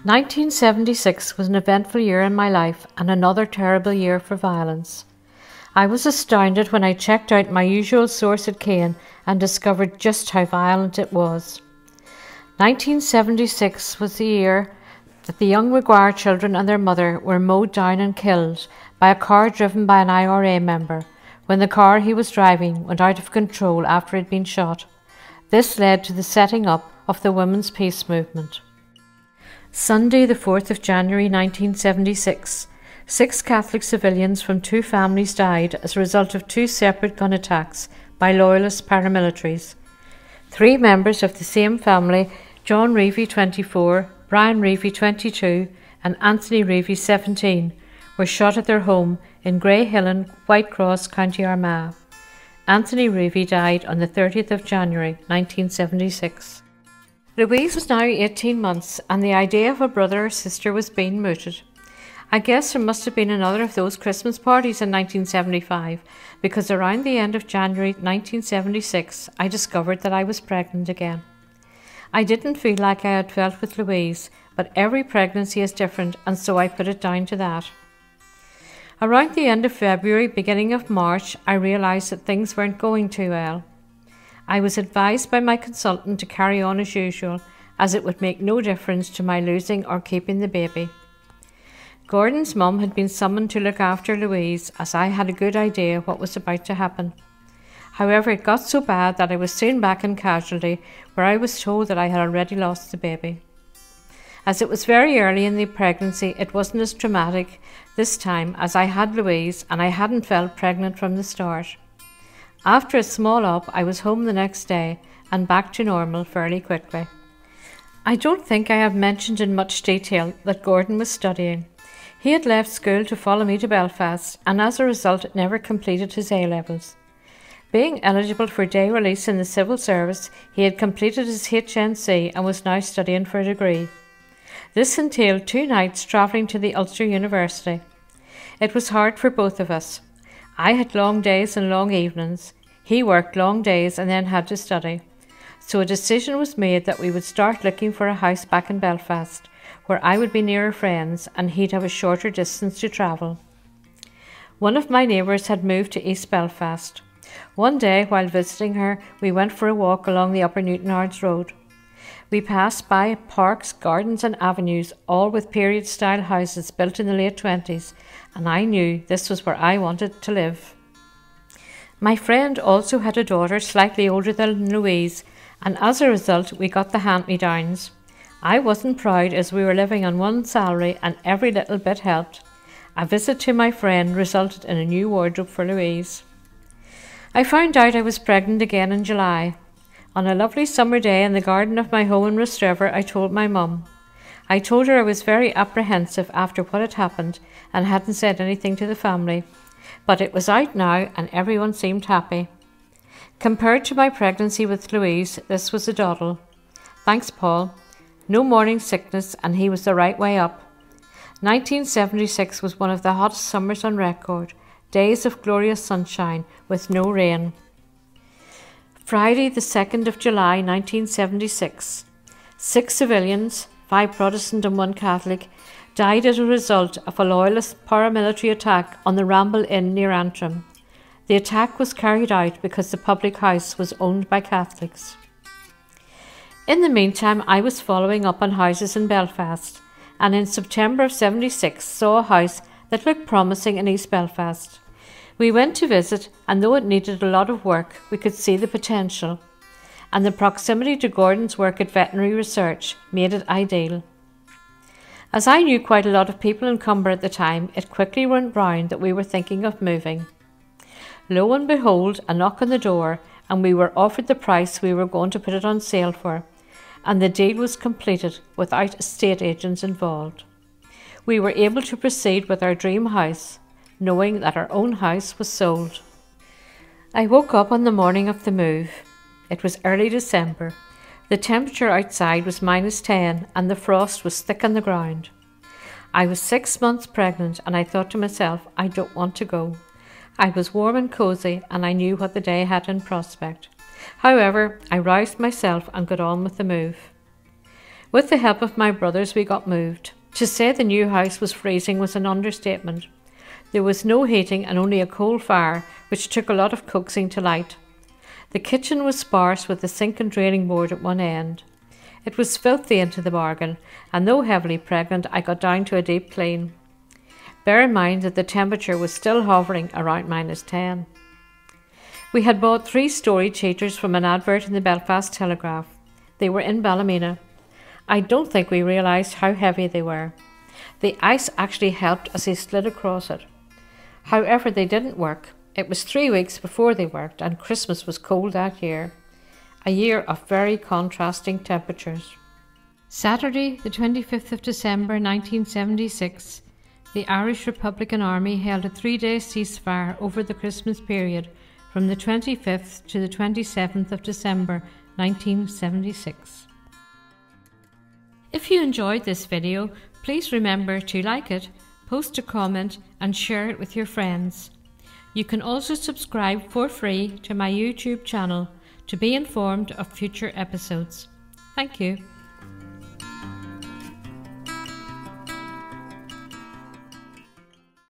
1976 was an eventful year in my life and another terrible year for violence. I was astounded when I checked out my usual source at Caen and discovered just how violent it was. 1976 was the year that the young Maguire children and their mother were mowed down and killed by a car driven by an IRA member when the car he was driving went out of control after it had been shot. This led to the setting up of the Women's Peace Movement. Sunday the 4th of January 1976, 6 Catholic civilians from 2 families died as a result of 2 separate gun attacks by loyalist paramilitaries. 3 members of the same family, John Reevy 24, Brian Reevy 22 and Anthony Reevy 17, were shot at their home in Greyhillan, Whitecross, County Armagh. Anthony Reevy died on the 30th of January 1976. Louise was now 18 months and the idea of a brother or sister was being mooted. I guess there must have been another of those Christmas parties in 1975 because around the end of January 1976 I discovered that I was pregnant again. I didn't feel like I had felt with Louise, but every pregnancy is different and so I put it down to that. Around the end of February, beginning of March, I realised that things weren't going too well. I was advised by my consultant to carry on as usual, as it would make no difference to my losing or keeping the baby. Gordon's mum had been summoned to look after Louise, as I had a good idea what was about to happen. However, it got so bad that I was soon back in casualty, where I was told that I had already lost the baby. As it was very early in the pregnancy, it wasn't as traumatic this time as I had Louise and I hadn't felt pregnant from the start. After a small op, I was home the next day and back to normal fairly quickly. I don't think I have mentioned in much detail that Gordon was studying. He had left school to follow me to Belfast and as a result never completed his A-levels. Being eligible for day release in the civil service, he had completed his HNC and was now studying for a degree. This entailed 2 nights travelling to the Ulster University. It was hard for both of us. I had long days and long evenings. He worked long days and then had to study. So a decision was made that we would start looking for a house back in Belfast, where I would be nearer friends and he'd have a shorter distance to travel. One of my neighbours had moved to East Belfast. One day, while visiting her, we went for a walk along the Upper Newtonards Road. We passed by parks, gardens and avenues, all with period-style houses built in the late 20s, and I knew this was where I wanted to live. My friend also had a daughter slightly older than Louise, and as a result we got the hand-me-downs. I wasn't proud as we were living on one salary and every little bit helped. A visit to my friend resulted in a new wardrobe for Louise. I found out I was pregnant again in July. On a lovely summer day in the garden of my home in Rostrevor, I told my mum. I told her I was very apprehensive after what had happened and hadn't said anything to the family. But it was out now and everyone seemed happy. Compared to my pregnancy with Louise, this was a doddle. Thanks, Paul. No morning sickness and he was the right way up. 1976 was one of the hottest summers on record. Days of glorious sunshine with no rain. Friday the 2nd of July 1976. 6 civilians, 5 Protestant and 1 Catholic, died as a result of a loyalist paramilitary attack on the Ramble Inn near Antrim. The attack was carried out because the public house was owned by Catholics. In the meantime, I was following up on houses in Belfast, and in September of 76 saw a house that looked promising in East Belfast. We went to visit, and though it needed a lot of work, we could see the potential, and the proximity to Gordon's work at veterinary research made it ideal. As I knew quite a lot of people in Cumber at the time, it quickly went round that we were thinking of moving. Lo and behold, a knock on the door, and we were offered the price we were going to put it on sale for, and the deal was completed without estate agents involved. We were able to proceed with our dream house, knowing that our own house was sold. I woke up on the morning of the move. It was early December. The temperature outside was -10 and the frost was thick on the ground. I was 6 months pregnant and I thought to myself, I don't want to go. I was warm and cosy and I knew what the day had in prospect. However, I roused myself and got on with the move. With the help of my brothers, we got moved. To say the new house was freezing was an understatement. There was no heating and only a coal fire, which took a lot of coaxing to light. The kitchen was sparse with a sink and draining board at one end. It was filthy into the bargain, and though heavily pregnant, I got down to a deep clean. Bear in mind that the temperature was still hovering around -10. We had bought 3 storage heaters from an advert in the Belfast Telegraph. They were in Ballymena. I don't think we realised how heavy they were. The ice actually helped as they slid across it. However, they didn't work. It was 3 weeks before they worked, and Christmas was cold that year. A year of very contrasting temperatures. Saturday, the 25th of December 1976, the Irish Republican Army held a 3-day ceasefire over the Christmas period from the 25th to the 27th of December 1976. If you enjoyed this video, please remember to like it, post a comment and share it with your friends. You can also subscribe for free to my YouTube channel to be informed of future episodes. Thank you.